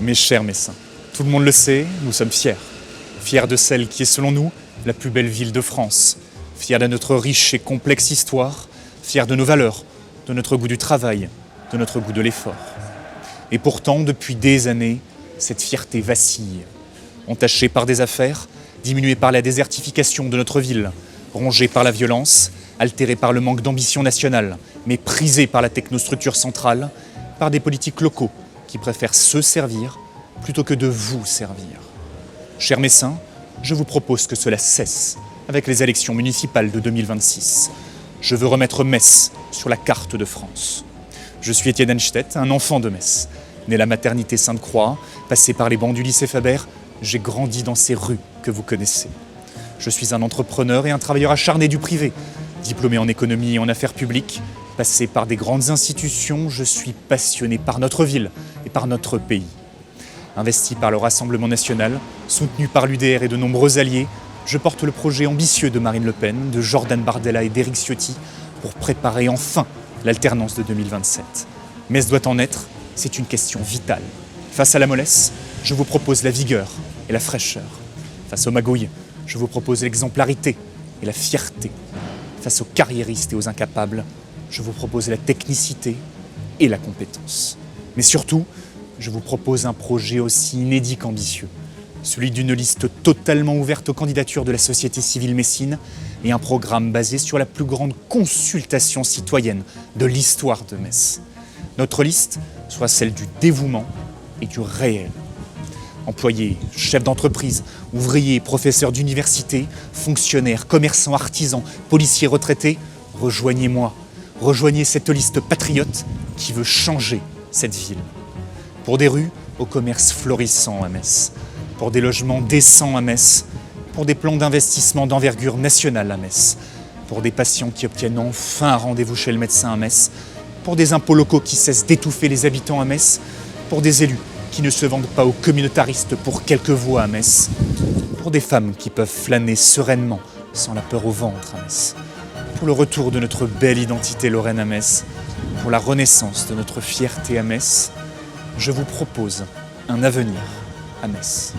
Mes chers Messins, tout le monde le sait, nous sommes fiers. Fiers de celle qui est selon nous la plus belle ville de France. Fiers de notre riche et complexe histoire. Fiers de nos valeurs, de notre goût du travail, de notre goût de l'effort. Et pourtant, depuis des années, cette fierté vacille. Entachée par des affaires, diminuée par la désertification de notre ville, rongée par la violence, altérée par le manque d'ambition nationale, méprisée par la technostructure centrale, par des politiques locaux qui préfèrent se servir plutôt que de vous servir. Chers Messins, je vous propose que cela cesse avec les élections municipales de 2026. Je veux remettre Metz sur la carte de France. Je suis Étienne Henstedt, un enfant de Metz. Né à la maternité Sainte-Croix, passé par les bancs du lycée Faber, j'ai grandi dans ces rues que vous connaissez. Je suis un entrepreneur et un travailleur acharné du privé. Diplômé en économie et en affaires publiques, passé par des grandes institutions, je suis passionné par notre ville et par notre pays. Investi par le Rassemblement national, soutenu par l'UDR et de nombreux alliés, je porte le projet ambitieux de Marine Le Pen, de Jordan Bardella et d'Éric Ciotti pour préparer enfin l'alternance de 2027. Metz doit en être, c'est une question vitale. Face à la mollesse, je vous propose la vigueur et la fraîcheur. Face aux magouilles, je vous propose l'exemplarité et la fierté. Face aux carriéristes et aux incapables, je vous propose la technicité et la compétence. Mais surtout, je vous propose un projet aussi inédit qu'ambitieux, celui d'une liste totalement ouverte aux candidatures de la société civile messine et un programme basé sur la plus grande consultation citoyenne de l'histoire de Metz. Notre liste soit celle du dévouement et du réel. Employés, chefs d'entreprise, ouvriers, professeurs d'université, fonctionnaires, commerçants, artisans, policiers retraités, rejoignez-moi. Rejoignez cette liste patriote qui veut changer cette ville. Pour des rues au commerce florissant à Metz, pour des logements décents à Metz, pour des plans d'investissement d'envergure nationale à Metz, pour des patients qui obtiennent enfin un rendez-vous chez le médecin à Metz, pour des impôts locaux qui cessent d'étouffer les habitants à Metz, pour des élus qui ne se vendent pas aux communautaristes pour quelques voix à Metz, pour des femmes qui peuvent flâner sereinement sans la peur au ventre à Metz, pour le retour de notre belle identité lorraine à Metz, pour la renaissance de notre fierté à Metz, je vous propose un avenir à Metz.